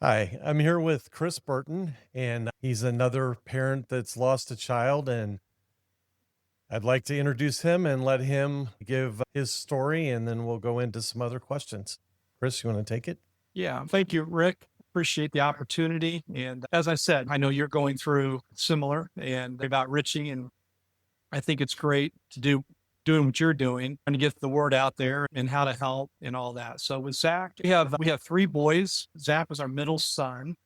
Hi, I'm here with Chris Burton, and he's another parent that's lost a child. And I'd like to introduce him and let him give his story, and then we'll go into some other questions. Chris, you want to take it? Yeah, thank you, Rick. Appreciate the opportunity. And as I said, I know you're going through similar and about Richie, and I think it's great to doing what you're doing and to get the word out there and how to help and all that. So with Zach, we have three boys. Zach was our middle son,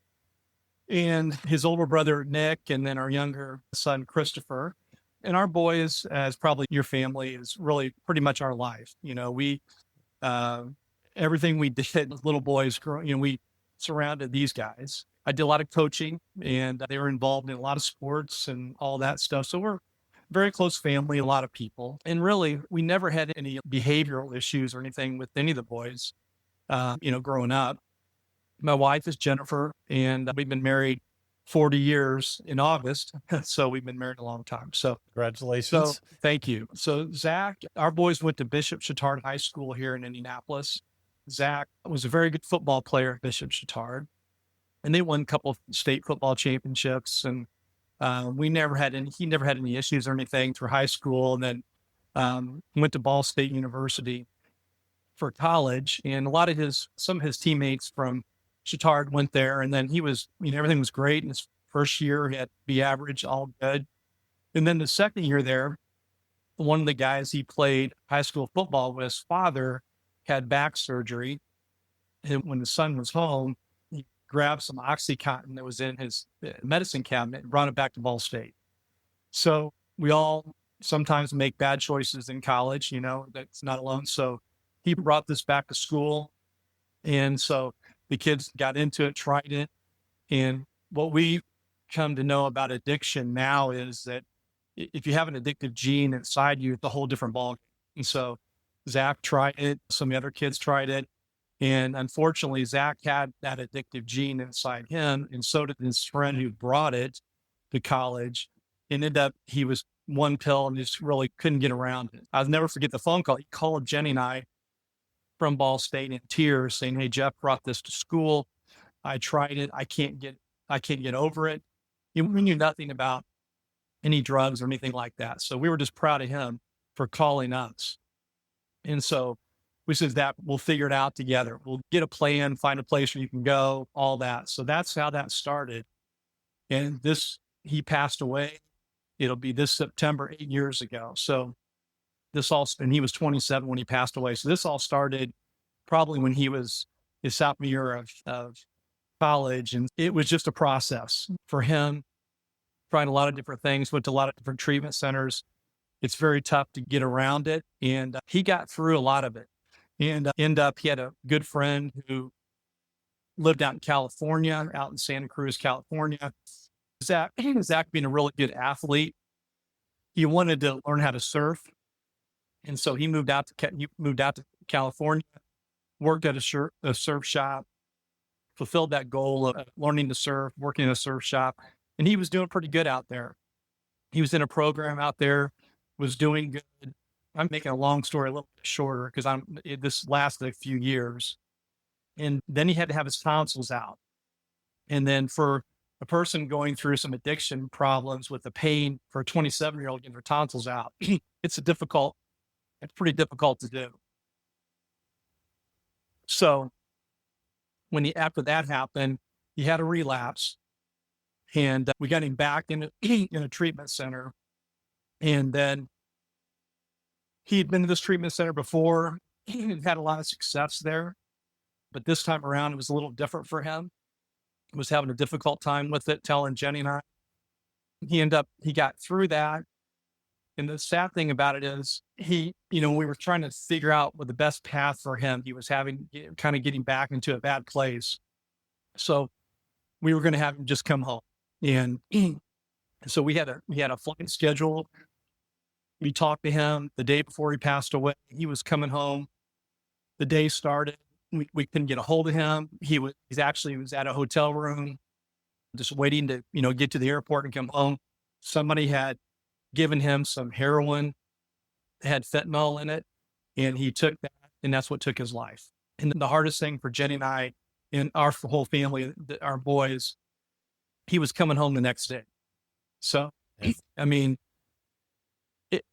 and his older brother Nick, and then our younger son Christopher. And our boys, as probably your family, is really pretty much our life. We uh, everything we did as little boys, we surrounded these guys. I did a lot of coaching and they were involved in a lot of sports and all that stuff. So we're very close family, a lot of people. And really, we never had any behavioral issues or anything with any of the boys, growing up. My wife is Jennifer, and we've been married 40 years in August. So we've been married a long time. So Congratulations. thank you. So Zach, our boys went to Bishop Chatard High School here in Indianapolis. Zach was a very good football player at Bishop Chatard, and they won a couple of state football championships. And he never had any issues or anything through high school. And then went to Ball State University for college. And some of his teammates from Chatard went there, and then everything was great. In his first year, he had B average, all good. And then the second year there, one of the guys he played high school football with, his father had back surgery. And when the son was home, he grabbed some oxycodone that was in his medicine cabinet and brought it back to Ball State. So we all sometimes make bad choices in college, that's not alone. So he brought this back to school. And so the kids got into it, tried it. And what we come to know about addiction now is that if you have an addictive gene inside you, it's a whole different ballgame. And so Zach tried it. Some of the other kids tried it. And unfortunately, Zach had that addictive gene inside him. And so did his friend who brought it to college. And he was one pill and just really couldn't get around it. I'll never forget the phone call. He called Jenny and I from Ball State in tears saying, "Hey, Jeff brought this to school. I tried it. I can't get over it." We knew nothing about any drugs or anything like that. So we were just proud of him for calling us. And so we said that we'll figure it out together. We'll get a plan, find a place where you can go, all that. So that's how that started. And he passed away. It'll be this September, 8 years ago. So and he was 27 when he passed away. So this all started probably when he was his sophomore year of college. And it was just a process for him, trying a lot of different things, went to a lot of different treatment centers. It's very tough to get around it. And he got through a lot of it. And he had a good friend who lived out in California, out in Santa Cruz, California. Zach being a really good athlete, he wanted to learn how to surf. And so he moved out to California, worked at a surf shop, fulfilled that goal of learning to surf, working in a surf shop. And he was doing pretty good out there. He was in a program out there, was doing good. I'm making a long story a little bit shorter because this lasted a few years. And then he had to have his tonsils out. And then for a person going through some addiction problems with the pain for a 27-year-old getting their tonsils out, it's pretty difficult to do. So after that happened, he had a relapse, and we got him back in a treatment center. And then he'd been to this treatment center before. He had a lot of success there, but this time around, it was a little different for him. He was having a difficult time with it, telling Jenny and I. He got through that. And the sad thing about it is we were trying to figure out what the best path for him. He was kind of getting back into a bad place. So we were going to have him just come home. And so we had a flight scheduled. We talked to him the day before he passed away. He was coming home. The day started. We couldn't get a hold of him. He was at a hotel room, just waiting to, get to the airport and come home. Somebody had given him some heroin, had fentanyl in it, and he took that, and that's what took his life. And the hardest thing for Jenny and I and our whole family, our boys, he was coming home the next day. So, Yeah. I mean,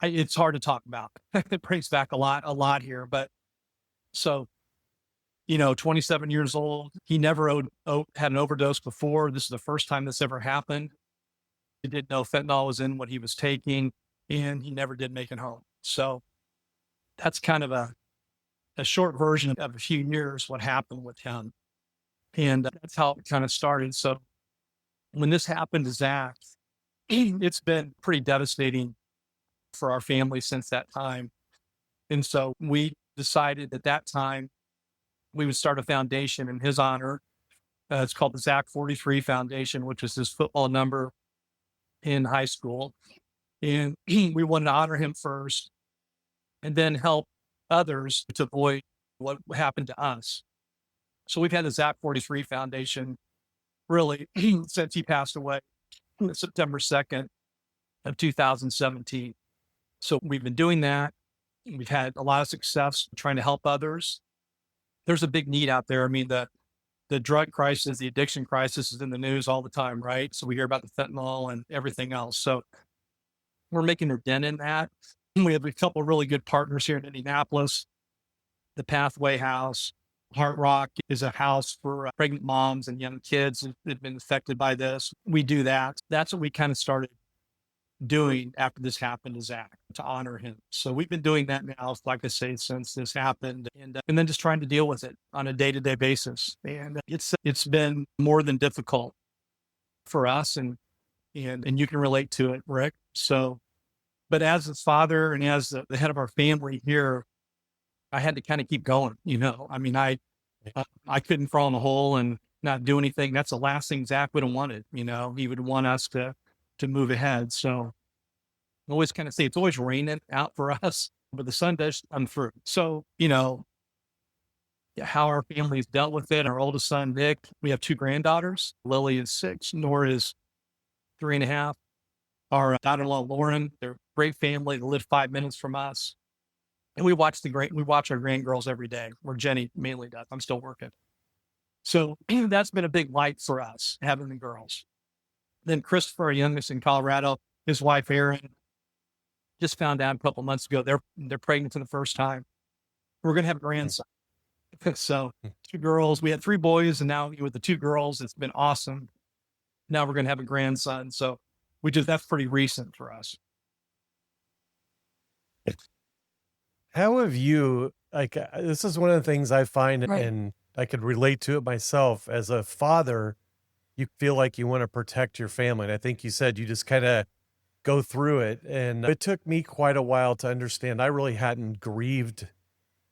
it's hard to talk about. It brings back a lot here. But so, 27 years old, he never had an overdose before. This is the first time this ever happened. He didn't know fentanyl was in what he was taking, and he never did make it home. So that's kind of a short version of a few years what happened with him. And that's how it kind of started. So when this happened to Zach, it's been pretty devastating for our family since that time. And so we decided at that time we would start a foundation in his honor. It's called the Zach 43 Foundation, which is his football number in high school. And we wanted to honor him first and then help others to avoid what happened to us. So we've had the Zach 43 Foundation really since he passed away September 2nd of 2017. So we've been doing that. We've had a lot of success trying to help others. There's a big need out there. I mean, the drug crisis, the addiction crisis is in the news all the time, right? So we hear about the fentanyl and everything else. So we're making a dent in that. We have a couple of really good partners here in Indianapolis. The Pathway House, Heart Rock is a house for pregnant moms and young kids that have been affected by this. We do that. That's what we kind of started doing after this happened to Zach to honor him. So we've been doing that now, like I say, since this happened, and then just trying to deal with it on a day-to-day basis. And it's been more than difficult for us, and you can relate to it, Rick. So, but as his father and as the head of our family here, I had to kind of keep going. I mean, I couldn't crawl in a hole and not do anything. That's the last thing Zach would have wanted. He would want us to move ahead. So I always kind of say it's always raining out for us, but the sun does come through. So, how our family's dealt with it. Our oldest son, Nick, we have two granddaughters. Lily is 6, Nora is 3.5. Our daughter-in-law, Lauren, they're a great family. They live 5 minutes from us. And we watch our grandgirls every day, where Jenny mainly does. I'm still working. So that's been a big light for us, having the girls. Then Christopher, our youngest in Colorado, his wife, Erin, just found out a couple months ago, they're pregnant for the first time. We're going to have a grandson. So 2 girls, we had 3 boys, and now with the 2 girls, it's been awesome. Now we're going to have a grandson. So that's pretty recent for us. How have you, this is one of the things I find, Right. and I could relate to it myself as a father. You feel like you want to protect your family. And I think you said you just kind of go through it. And it took me quite a while to understand I really hadn't grieved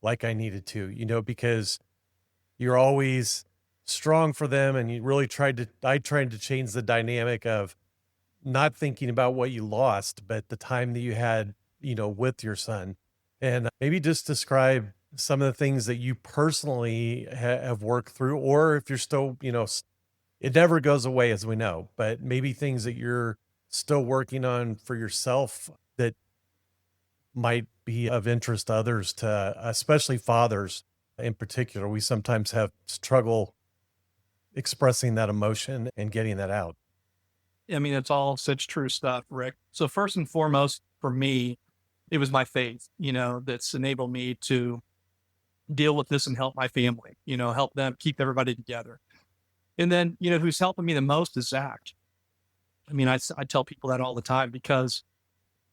like I needed to, because you're always strong for them. And you really I tried to change the dynamic of not thinking about what you lost, but the time that you had, with your son. And maybe just describe some of the things that you personally have worked through, or if you're still, it never goes away, as we know, but maybe things that you're still working on for yourself that might be of interest to others, especially fathers in particular. We sometimes have struggle expressing that emotion and getting that out. I mean, it's all such true stuff, Rick. So first and foremost, for me, it was my faith, that's enabled me to deal with this and help my family, help them keep everybody together. And then, who's helping me the most is Zach. I mean, I tell people that all the time, because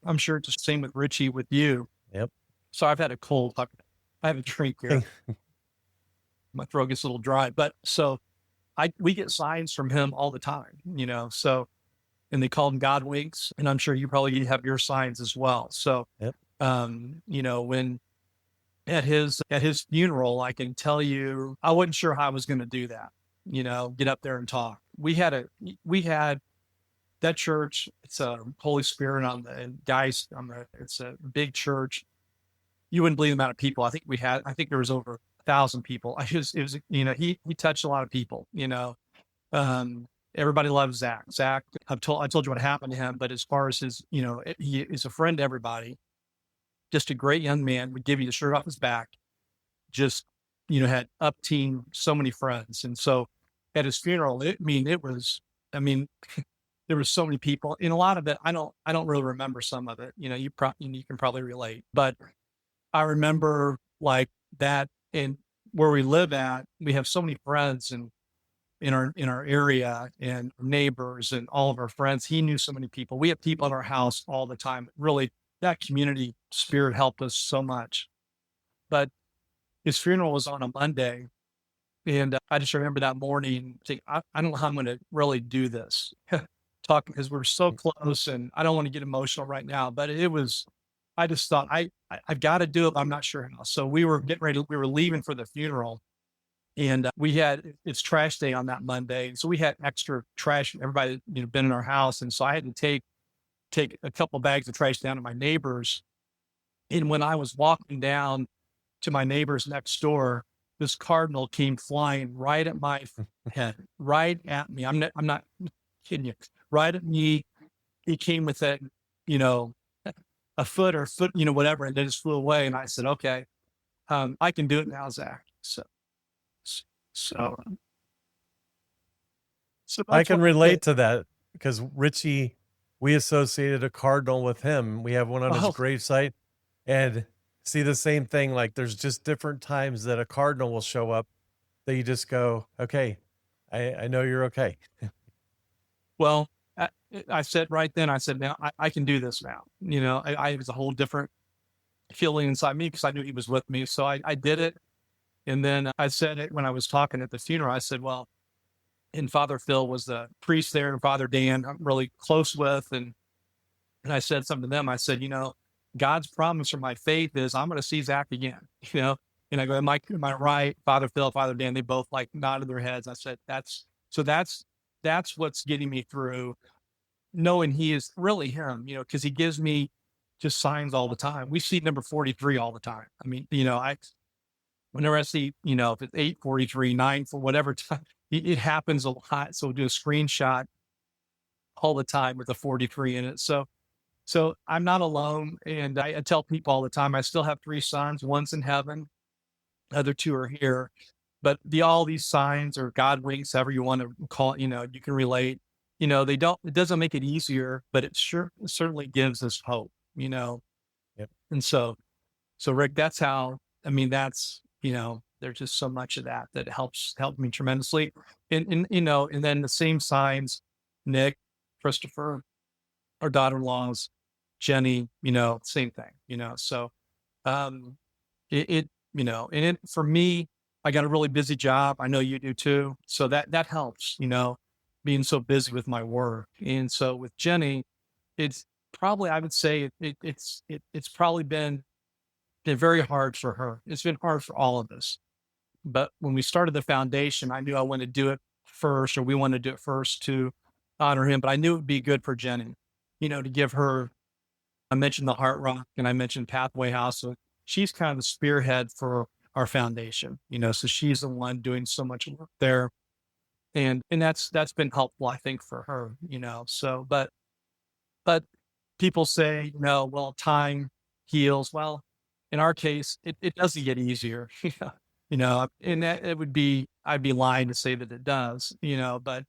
I'm sure it's the same with Richie, with you. Yep. So I've had a cold. I have a drink here. My throat gets a little dry, but so we get signs from him all the time, so, and they call them God winks. And I'm sure you probably have your signs as well. So, Yep. When at his funeral, I can tell you, I wasn't sure how I was going to do that, get up there and talk. We had that church. It's a Holy Spirit it's a big church. You wouldn't believe the amount of people. I think there was over 1,000 people. He touched a lot of people, everybody loves Zach. Zach, I told you what happened to him, but as far as his, he is a friend to everybody. Just a great young man, would give you the shirt off his back. Just, had up team, so many friends. And so at his funeral, I mean, there were so many people, and a lot of it, I don't really remember some of it. You can probably relate, but I remember like that in where we live at, we have so many friends and in our area and neighbors and all of our friends. He knew so many people. We have people at our house all the time. Really, that community spirit helped us so much. But his funeral was on a Monday, and I just remember that morning thinking, I don't know how I'm going to really do this. Talking because we're so close, and I don't want to get emotional right now, but it was. I just thought I've got to do it. But I'm not sure how. So we were getting ready. We were leaving for the funeral, and it's trash day on that Monday, and so we had extra trash. Everybody been in our house, and so I had to take a couple bags of trash down to my neighbors. And when I was walking down to my neighbors next door, this cardinal came flying right at my head, right at me. I'm not kidding you, right at me. He came within, you know, a foot, whatever, and then just flew away. And I said, okay, I can do it now, Zach. So, so I that's can what I did. relate to that because Richie, we associated a cardinal with him. We have one on his Oh, gravesite and see the same thing. Like there's just different times that a cardinal will show up that you just go, okay, I know you're okay. well, I, I said right then, I said, now I can do this now. I was a whole different feeling inside me because I knew he was with me. So I did it. And then I said it when I was talking at the funeral. I said, well, and Father Phil was the priest there, and Father Dan I'm really close with. And I said something to them. I said, God's promise for my faith is I'm going to see Zach again, And I go, am I right? Father Phil, Father Dan, they both like nodded their heads. I said, that's what's getting me through, knowing he is really him, because he gives me just signs all the time. We see number 43 all the time. I mean, whenever I see, if it's 8:43, 9 for whatever time, it happens a lot. So we'll do a screenshot all the time with the 43 in it. So I'm not alone. And I tell people all the time, I still have three sons. One's in heaven, other two are here. But all these signs or God winks, however you want to call it, you can relate. It doesn't make it easier, but it certainly gives us hope, Yep. And so Rick, that's how, I mean, there's just so much of that helped me tremendously. And then the same signs, Nick, Christopher, our daughter-in-laws, Jenny, same thing, so, and it, for me, I got a really busy job. I know you do too. So that helps, being so busy with my work. And so with Jenny, it's probably, I would say it's probably been very hard for her. It's been hard for all of us. But when we started the foundation, I knew I wanted to do it first, or we wanted to do it first to honor him. But I knew it would be good for Jenny, to give her. I mentioned the Heart Rock and I mentioned Pathway House. So she's kind of the spearhead for our foundation, so she's the one doing so much work there. And that's been helpful, I think, for her, so, but people say, well, time heals. Well, in our case, it doesn't get easier, and that I'd be lying to say that it does, but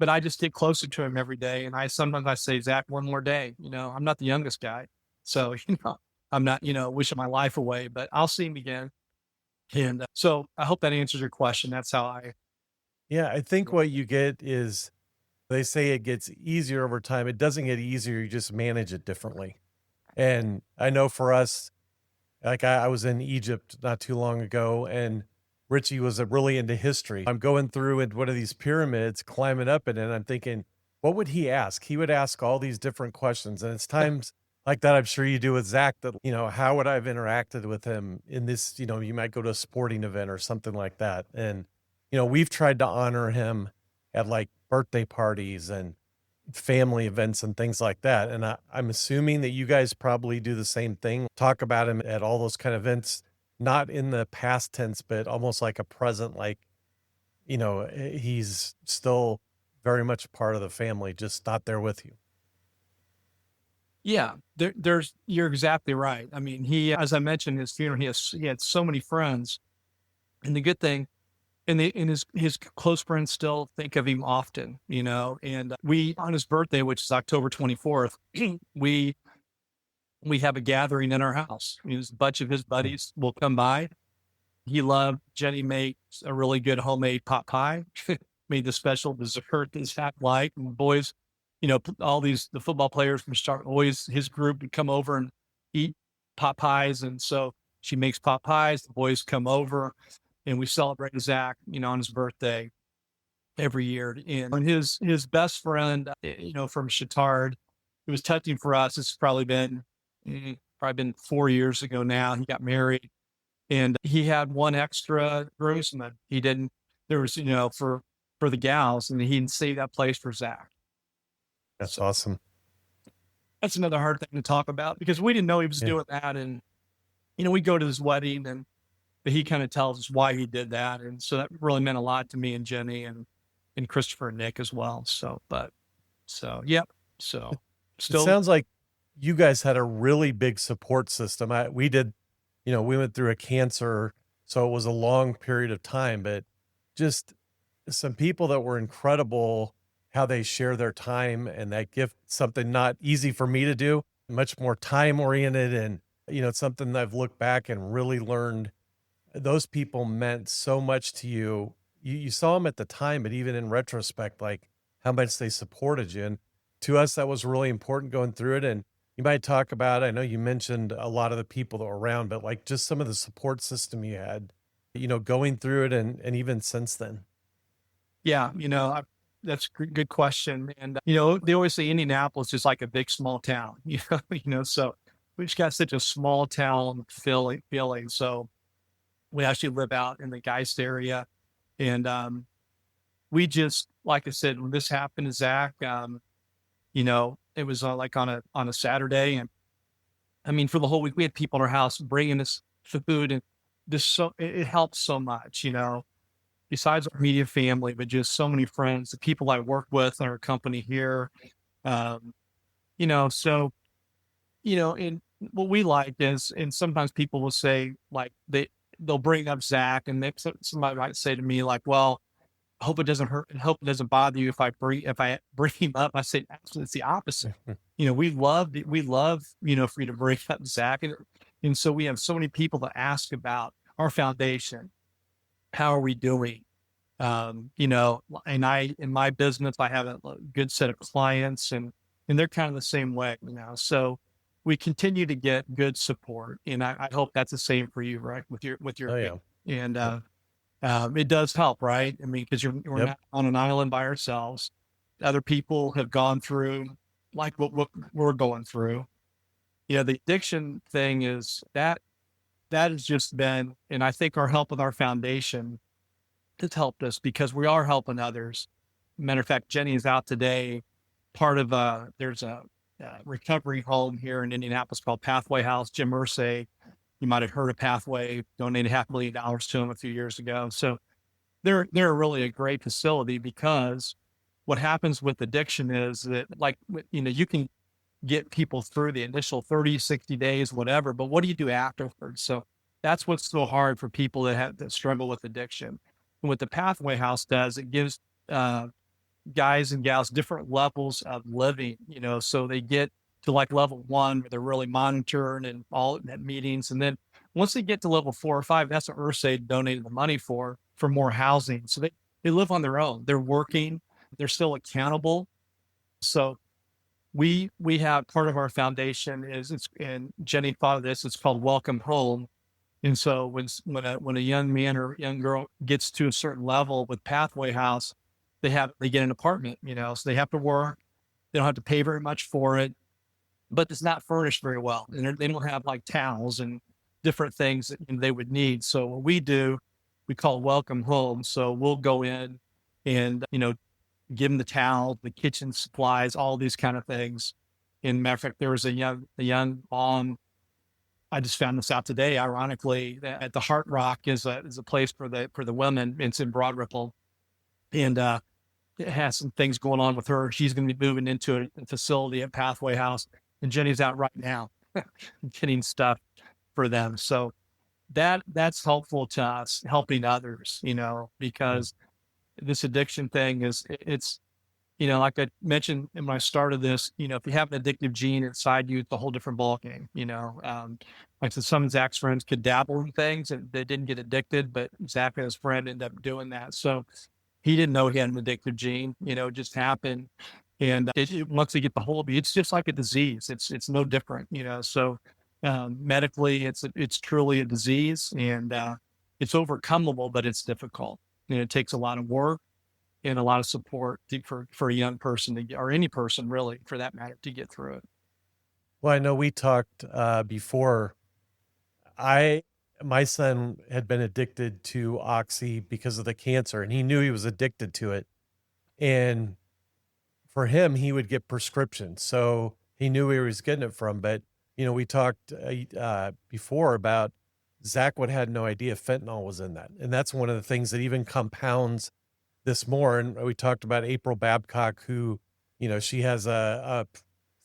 I just get closer to him every day. And sometimes I say, Zach, one more day, I'm not the youngest guy. So, I'm not, wishing my life away, but I'll see him again. And so I hope that answers your question. That's how I, Yeah, I think what you get is they say it gets easier over time. It doesn't get easier, you just manage it differently. And I know for us, like I was in Egypt not too long ago, and Richie was really into history. I'm going through and one of these pyramids, climbing up it, and I'm thinking, what would he ask? He would ask all these different questions. And it's times like that, I'm sure you do with Zach, that, how would I have interacted with him in this? You might go to a sporting event or something like that. And, we've tried to honor him at like birthday parties and family events and things like that. And I'm assuming that you guys probably do the same thing. Talk about him at all those kind of events, not in the past tense, but almost like a present, like, he's still very much part of the family, just not there with you. yeah, you're exactly right. I mean, as I mentioned, his funeral, he had so many friends. And the good thing, and his close friends still think of him often, and we, on his birthday, which is October 24th, we we have a gathering in our house. A bunch of his Mm. buddies will come by. He loved Jenny makes a really good homemade pot pie, made the special dessert that Zach liked. And boys, all the football players from Star always his group would come over and eat pot pies. And so she makes pot pies. The boys come over and we celebrate Zach, on his birthday every year. And his best friend, from Chittard, it was touching for us. It's probably been 4 years ago now. He got married and he had one extra groomsman. He didn't. There was, for the gals, and he didn't save that place for Zach. That's So awesome. that's another hard thing to talk about because we didn't know he was Yeah. doing that, and we go to his wedding, but he kind of tells us why he did that, and so that really meant a lot to me and Jenny and Christopher and Nick as well. Yep. So It still, sounds like you guys had a really big support system. We did, we went through a cancer, so it was a long period of time, but just some people that were incredible how they share their time and that gift, something not easy for me to do, much more time oriented. And, it's something that I've looked back and really learned those people meant so much to you. You saw them at the time, but even in retrospect, like how much they supported you. And to us, that was really important going through it. And you might talk about, I know you mentioned a lot of the people that were around, but like just some of the support system you had, going through it and even since then. yeah, that's a good question. And they always say Indianapolis is like a big small town. So we just got such a small town feeling. So we actually live out in the Geist area, and we just, like I said, when this happened to Zach, it was like on a Saturday, and I mean, for the whole week, we had people in our house bringing us food, and it helps so much, besides our media family, but just so many friends, the people I work with in our company here, um, so and what we like is, and sometimes people will say like they'll bring up Zach, and somebody might say to me like, well, I hope it doesn't hurt. I hope it doesn't bother you if I bring him up. I say, actually, it's the opposite. We love, for you to bring up Zach. And so we have so many people that ask about our foundation. How are we doing? And in my business, I have a good set of clients, and they're kind of the same way, so we continue to get good support. And I hope that's the same for you, right? With your Oh yeah. and, Yep. it does help, right? I mean, because we're Yep. not on an island by ourselves. Other people have gone through like what we're going through. The addiction thing is that has just been, and I think our help with our foundation has helped us because we are helping others. Matter of fact, Jenny is out today. Part of there's a recovery home here in Indianapolis called Pathway House. Jim Irsay, you might have heard of Pathway, donated $500,000 to him a few years ago. So they're really a great facility because what happens with addiction is that, like, you can get people through the initial 30, 60 days, whatever, but what do you do afterwards? So that's what's so hard for people that struggle with addiction. And what the Pathway House does, it gives uh, guys and gals different levels of living, so they get to like level one where they're really monitored and all at meetings. And then once they get to level 4 or 5, that's what URSAID donated the money for more housing. So they live on their own. They're working, they're still accountable. So we have part of our foundation and Jenny thought of this, it's called Welcome Home. And so when a young man or young girl gets to a certain level with Pathway House, they get an apartment, so they have to work. They don't have to pay very much for it, but it's not furnished very well. And they don't have like towels and different things that they would need. So what we do, we call Welcome Home. So we'll go in and, give them the towel, the kitchen supplies, all these kind of things. And matter of fact, there was a young mom. I just found this out today. Ironically, that at the Heart Rock is a place for the women. It's in Broad Ripple, and it has some things going on with her. She's going to be moving into a facility at Pathway House, and Jenny's out right now getting stuff for them. So that's helpful to us helping others, Yeah. because this addiction thing it's, like I mentioned when I started this, if you have an addictive gene inside you, it's a whole different ballgame. Like I said, some of Zach's friends could dabble in things and they didn't get addicted, but Zach and his friend ended up doing that. So he didn't know he had an addictive gene, it just happened. And once they get the hold of you, it's just like a disease. It's no different, So medically, it's truly a disease, and it's overcomable, but it's difficult. And it takes a lot of work and a lot of support for a young person or any person really, for that matter, to get through it. Well, I know we talked before. I My son had been addicted to oxy because of the cancer, and he knew he was addicted to it. And for him, he would get prescriptions, so he knew where he was getting it from. But we talked before about Zach would had no idea fentanyl was in that, and that's one of the things that even compounds this more. And we talked about April Babcock, who she has a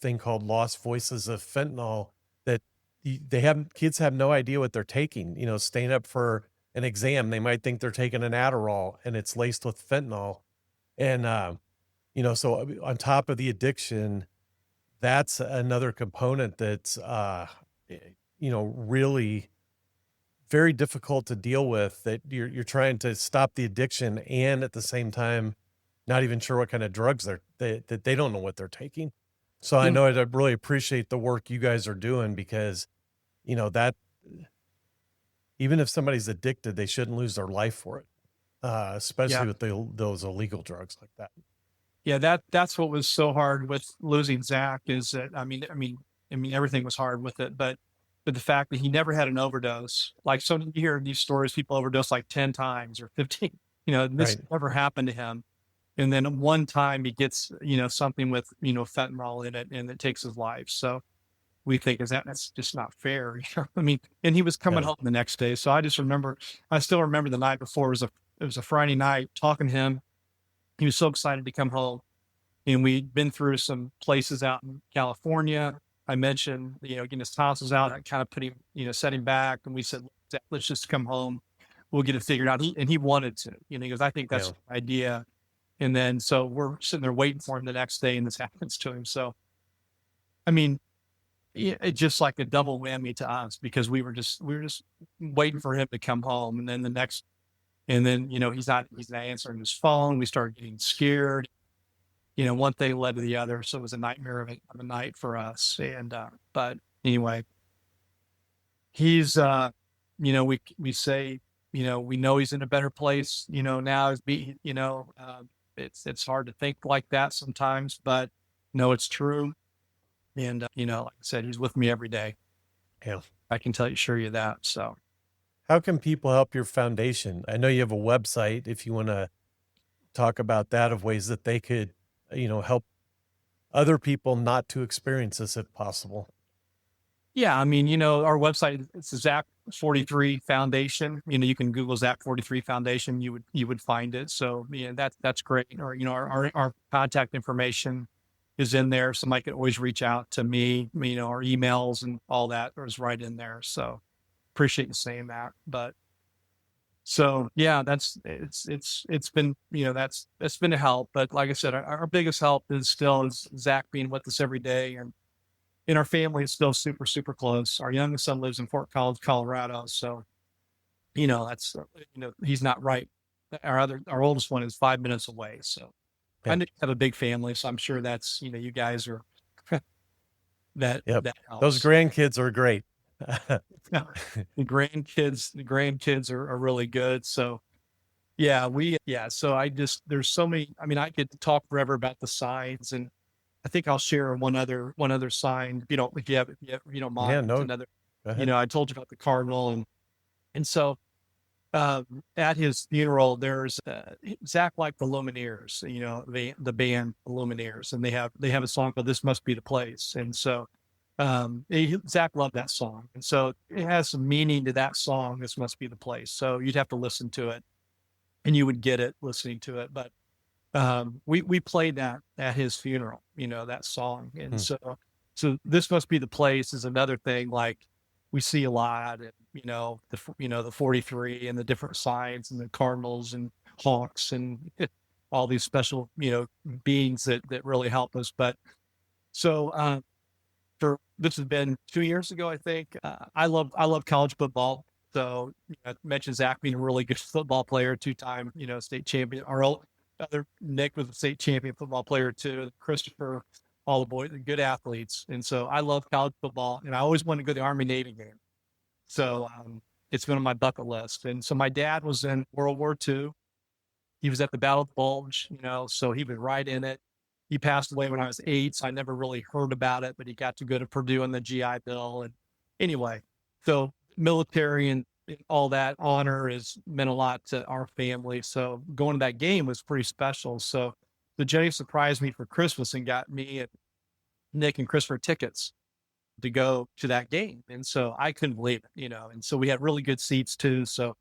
thing called Lost Voices of Fentanyl, that they have kids have no idea what they're taking. Staying up for an exam, they might think they're taking an Adderall, and it's laced with fentanyl. And so on top of the addiction, that's another component that's really very difficult to deal with, that you're trying to stop the addiction and at the same time not even sure what kind of drugs that they don't know what they're taking. So I Yeah, know I really appreciate the work you guys are doing, because that even if somebody's addicted, they shouldn't lose their life for it, yeah, especially with those illegal drugs like that. yeah. That's what was so hard with losing Zach, is that everything was hard with it, but the fact that he never had an overdose. Like, so you hear these stories, people overdose like 10 times or 15. This Right. never happened to him. And then one time he gets, something with, fentanyl in it, and it takes his life. So we think, that's just not fair. And he was coming Yeah. home the next day. So I still remember the night before. It was a Friday night, talking to him. He was so excited to come home. And we'd been through some places out in California. I mentioned, getting his tonsils out. I kind of put him, set him back. And we said, let's just come home. We'll get it figured out. And he wanted to, he goes, I think that's Yeah. the idea. And then, so we're sitting there waiting for him the next day, and this happens to him. So, I mean, it's just like a double whammy to us, because we were just waiting for him to come home. And then he's not answering his phone. We started getting scared. One thing led to the other. So it was a nightmare of a night for us. And, but anyway, he's, we say, we know he's in a better place, now it's hard to think like that sometimes, but no, it's true. And, like I said, he's with me every day. Yeah. I can assure you that. So, How can people help your foundation? I know you have a website, if you want to talk about that, of ways that they could, help other people not to experience this if possible. yeah, our website, it's the Zach 43 Foundation. You can Google Zach 43 Foundation. You would find it. So, yeah, that's great. Or, our contact information is in there. Somebody could always reach out to me, our emails and all that is right in there. So appreciate you saying that. But so, yeah, it's been, that's been a help. But like I said, our biggest help is Zach being with us every day, and our family is still super, super close. Our youngest son lives in Fort Collins, Colorado. So, that's, he's not right. Our oldest one is 5 minutes away. So I Yeah. know you have a big family. So I'm sure that's, you guys are, that, Yep. that Those helps. grandkids are great. Yeah. The grandkids are really good. So yeah, so there's so many, I could talk forever about the signs, and I think I'll share one other sign, if you don't Yeah, mind. It's no, another, go ahead. I told you about the cardinal, and so at his funeral, there's Zach liked the Lumineers, the band Lumineers, and they have a song called "This Must Be the Place," and so Zach loved that song, and so it has some meaning to that song. This must be the place. So you'd have to listen to it, and you would get it listening to it. But we played that at his funeral, that song, and Hmm. so this must be the place is another thing. Like, we see a lot, and, the 43 and the different signs and the cardinals and hawks and all these special, beings that really help us. But so, for this has been 2 years ago, I think. I love college football. So, I mentioned Zach being a really good football player, two-time, state champion. Our other Nick was a state champion football player too. Christopher, all the boys, good athletes. And so I love college football, and I always wanted to go to the Army Navy game. So, it's been on my bucket list. And so my dad was in World War II. He was at the Battle of the Bulge, so he was right in it. He passed away when I was 8, so I never really heard about it, but he got to go to Purdue on the GI Bill. And anyway, so military and all that honor has meant a lot to our family. So going to that game was pretty special. So the Jenny surprised me for Christmas and got me and Nick and Christopher tickets to go to that game. And so I couldn't believe it, and so we had really good seats too. So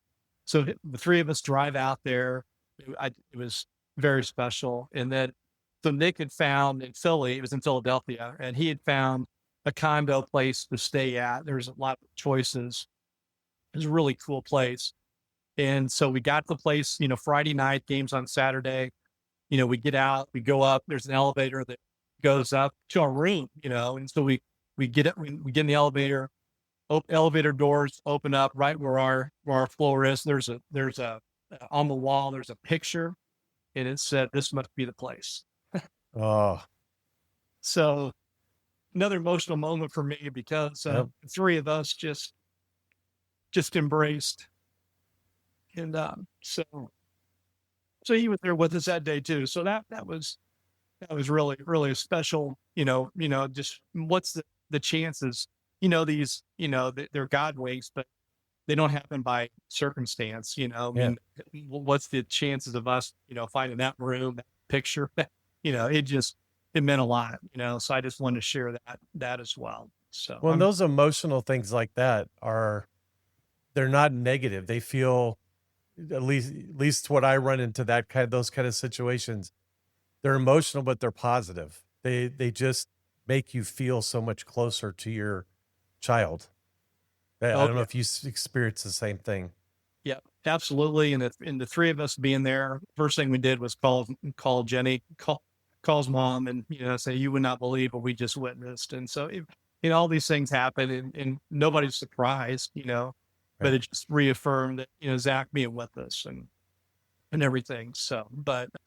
the three of us drive out there. It was very special. And then, so Nick had found in Philly, it was in Philadelphia, and he had found a condo place to stay at. There's a lot of choices. It was a really cool place. And so we got the place, Friday night, games on Saturday. We get out, we go up, there's an elevator that goes up to our room, and so we get it, we get in the elevator, elevator doors open up right where our floor is. There's a on the wall, there's a picture, and it said, "This must be the place." Oh, So another emotional moment for me because yep. the three of us just embraced, and so he was there with us that day too. So that was really really a special. Just what's the chances? These they're God ways, but they don't happen by circumstance. I Yeah. mean, what's the chances of us finding that room, that picture? It meant a lot. So I just wanted to share that as well. So Well, and those emotional things like that they're not negative. They feel, at least what I run into, those kind of situations, they're emotional, but they're positive. They just make you feel so much closer to your child. I don't know okay. if you experience the same thing. Yeah, absolutely. And the three of us being there, first thing we did was call Jenny, calls mom, and say, "You would not believe what we just witnessed." And so all these things happen, and nobody's surprised, but Right. it just reaffirmed that Zach being with us and everything. So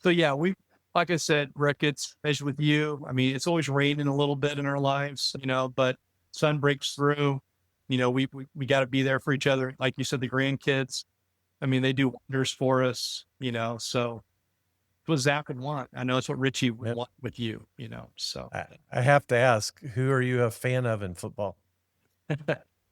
yeah, we, like I said, Rick, it's as with you. I mean, it's always raining a little bit in our lives, but sun breaks through. We got to be there for each other. Like you said, the grandkids, I mean, they do wonders for us, so it's what Zach would want. I know it's what Richie would Yep. want with you, so. I have to ask, who are you a fan of in football?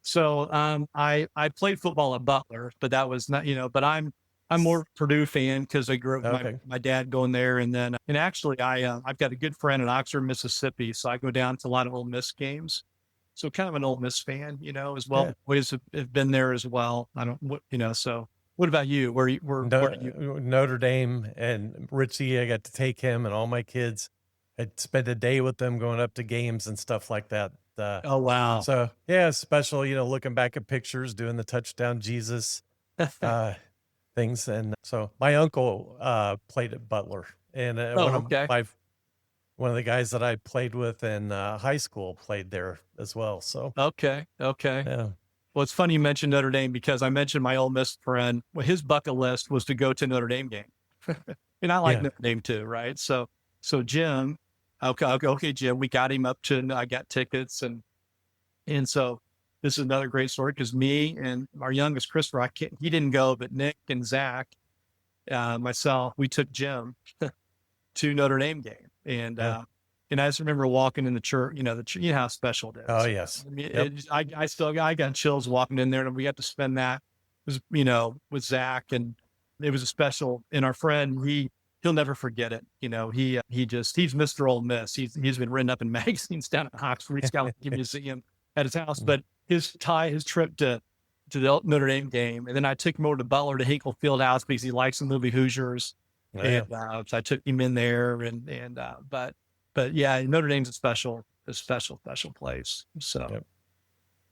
So, I played football at Butler, but that was not, but I'm more Purdue fan because I grew up with Okay. my dad going there. And then, and actually I've got a good friend in Oxford, Mississippi. So I go down to a lot of Ole Miss games. So kind of an Ole Miss fan, as well. Yeah. The boys have been there as well. I don't, so what about you? Where do you? Notre Dame and Richie, I got to take him and all my kids. I'd spend a day with them going up to games and stuff like that. Oh, wow. So yeah, it's special, looking back at pictures, doing the touchdown Jesus uh, things. And so my uncle played at Butler, and Oh, okay. one of the guys that I played with in high school played there as well. So Okay. Okay. yeah, Well, it's funny you mentioned Notre Dame because I mentioned my Ole Miss friend. Well, his bucket list was to go to Notre Dame game. And I like yeah, Notre Dame too, right? So Jim, okay, Jim, we got him up to, I got tickets, and so this is another great story because me and our youngest Christopher, he didn't go, but Nick and Zach, myself, we took Jim to Notre Dame game, yeah. and I just remember walking in the church, you know how special it Oh is. yes, I mean, yep. I got chills walking in there, and we got to spend that, was with Zach, and it was a special. And our friend, he'll never forget it. He's Mr. Ole Miss. He's been written up in magazines down at Oxford. He's got a museum at his house, but his trip to the Notre Dame game, and then I took him over to Butler to Hinkle Fieldhouse because he likes the movie Hoosiers. Yeah. And so I took him in there, but yeah, Notre Dame's a special place. So Yep.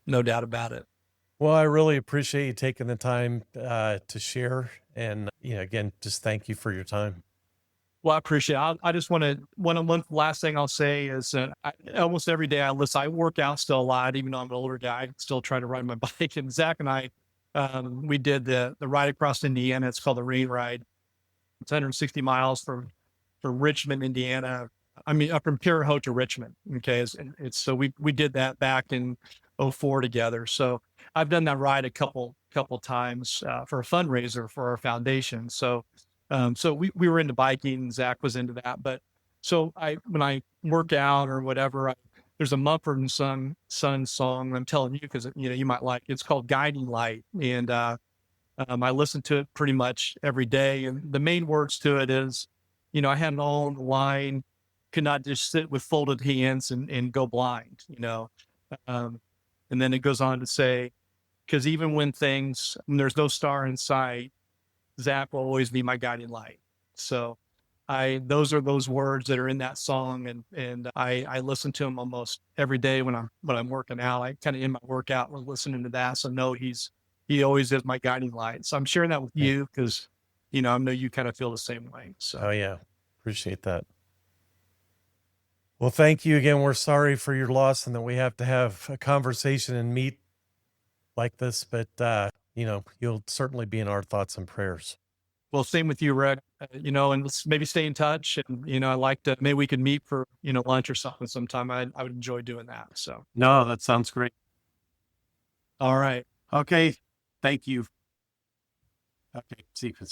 No doubt about it. Well, I really appreciate you taking the time to share. And, again, just thank you for your time. Well, I appreciate it. I just want to, one last thing I'll say is that almost every day I listen, I work out still a lot, even though I'm an older guy, I still try to ride my bike. And Zach and I, we did the ride across Indiana. It's called the Rain Ride. It's 160 miles from Richmond, Indiana. I mean, up from Pure Hope to Richmond. Okay. It's so we did that back in '04 together. So I've done that ride a couple times for a fundraiser for our foundation. So we were into biking. Zach was into that, but so when I work out or whatever, there's a Mumford and Son song I'm telling you because you might like. It's called Guiding Light, and I listen to it pretty much every day. And the main words to it is, I had it all on the line, could not just sit with folded hands and go blind, um, and then it goes on to say, because even when there's no star in sight, Zach will always be my guiding light. So those are those words that are in that song. And I listen to them almost every day when I'm working out. I kind of in my workout, we're listening to that. So no, he always is my guiding light. So I'm sharing that with Yeah. you because, I know you kind of feel the same way. So. Oh, yeah. Appreciate that. Well, thank you again. We're sorry for your loss and that we have to have a conversation and meet like this, but, you'll certainly be in our thoughts and prayers. Well, same with you, Rick. And let's maybe stay in touch. And I like to maybe we could meet for lunch or something sometime. I would enjoy doing that. So No, that sounds great. all right. Okay. Thank you. Okay. See you.